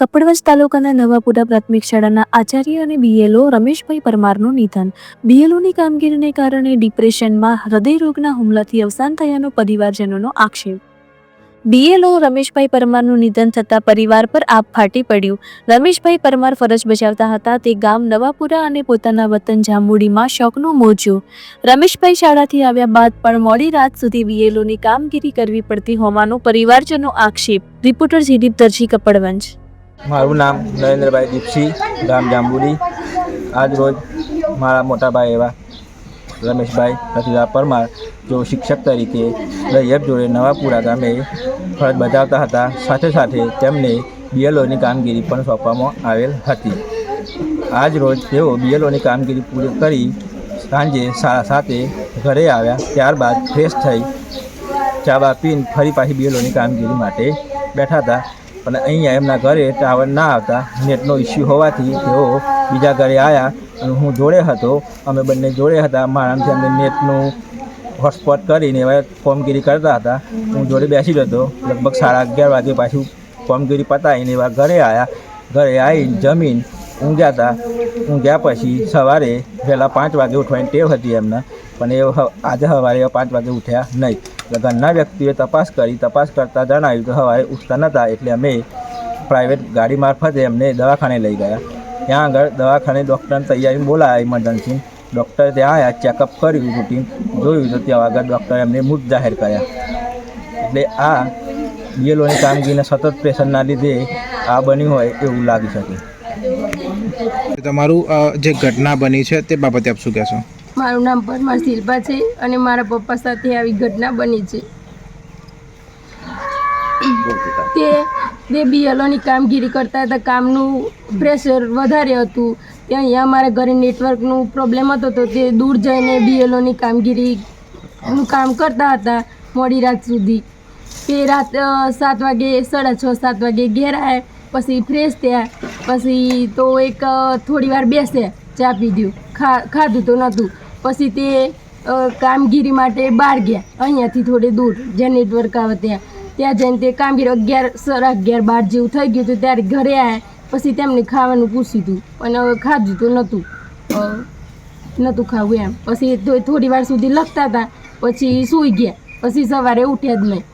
કપડવંજ તાલુકાના નવાપુરા પ્રાથમિક શાળાના આચાર્ય અને બીએલઓ રમેશભાઈ પરમારનું નિધન. બીએલઓની કામગીરીને કારણે ડિપ્રેશનમાં હૃદયરોગના હુમલાથી અવસાન થયાનો પરિવારજનોનો આક્ષેપ. બીએલઓ રમેશભાઈ પરમારનું નિધન થતાં પરિવાર પર આભ ફાટી પડ્યું. રમેશભાઈ પરમાર ફરજ બજાવતા હતા તે ગામ નવાપુરા અને પોતાના વતન જાંબુડીમાં શોખનો મોજો. રમેશભાઈ શાળાથી આવ્યા બાદ પણ મોડી રાત સુધી બીએલઓની કામગીરી કરવી પડતી હોવાનો પરિવારજનો આક્ષેપ. રિપોર્ટર જીડીપ દરજી, કપડવંજ. મારું નામ નરેન્દ્રભાઈ દીપસિંહ, ગામ જાંબુડી. આજ રોજ મારા મોટાભાઈ એવા રમેશભાઈ રતિલાલ પરમાર જો શિક્ષક તરીકે રૈયત જોડે નવાપુરા ગામે ફરજ બજાવતા હતા. સાથે સાથે તેમને બીએલઓની કામગીરી પણ સોંપવામાં આવેલ હતી. આજ રોજ તેઓ બીએલઓની કામગીરી પૂરી કરી સાંજે 7:30 ઘરે આવ્યા. ત્યારબાદ ફ્રેશ થઈ ચા બા પીને ફરી પાછી બીએલઓની કામગીરી માટે બેઠા હતા. પણ અહીંયા એમના ઘરે ટાવર ના આવતા નેટનો ઇસ્યુ હોવાથી તેઓ બીજા ઘરે આવ્યા અને હું જોડે હતો. અમે બંને જોડે હતા. મારાથી અમને નેટનું હોટસ્પોટ કરીને એવા કામગીરી કરતા હતા. હું જોડે બેસી હતો. લગભગ 11:30 વાગે પાછું કામગીરી પતાવીને એવા ઘરે આવ્યા. ઘરે આવીને જમીન ઊંઘ્યા હતા. ઊંઘ્યા પછી સવારે વહેલા 5 વાગે ઉઠવાની ટેવ હતી એમને, પણ એ આજે સવારે 5 વાગે ઉઠ્યા નહીં. ઘરના વ્યક્તિઓએ તપાસ કરતાં જણાવ્યું કે સવારે ઉઠતા નહોતા. એટલે અમે પ્રાઇવેટ ગાડી મારફતે એમને દવાખાને લઈ ગયા. ત્યાં આગળ દવાખાને ડૉક્ટરને તૈયારી બોલાયા ઇમરજન્સી. ડૉક્ટરે ત્યાં આવ્યા, ચેકઅપ કર્યું, રૂટીન જોયું તો ત્યાં આગળ ડૉક્ટરે એમને મૃત જાહેર કર્યા. એટલે આ બીએલઓની કામગીરીના સતત પ્રેશરના લીધે આ બન્યું હોય એવું લાગી શકે. તમારું જે ઘટના બની છે તે બાબતે આપ શું કહેશો? મારું નામ પરમાર શિલ્પા છે અને મારા પપ્પા સાથે આવી ઘટના બની છે. તે બીએલઓની કામગીરી કરતા હતા. કામનું પ્રેશર વધારે હતું. ત્યાં અહીંયા અમારા ઘરે નેટવર્કનું પ્રોબ્લેમ હતો તો તે દૂર જઈને બીએલઓની કામગીરીનું કામ કરતા હતા મોડી રાત સુધી. તે રાત 7 વાગે 6:30-7 વાગે ઘેર આવ્યા. પછી ફ્રેશ થયા. પછી તો થોડી વાર બેસે, ચા પીધું, ખાધું તો નહોતું. પછી તે કામગીરી માટે બહાર ગયા, અહીંયાથી થોડે દૂર જ્યાં નેટવર્ક આવે ત્યાં જઈને તે કામગીરી 11:30-11:30 જેવું થઈ ગયું હતું. ત્યારે ઘરે આવ્યા. પછી તેમને ખાવાનું પૂછ્યું હતું પણ ખાધું તો નહોતું ખાવું એમ. પછી થોડી વાર સુધી લખતા હતા. પછી સૂઈ ગયા. પછી સવારે ઉઠ્યા જ નહીં.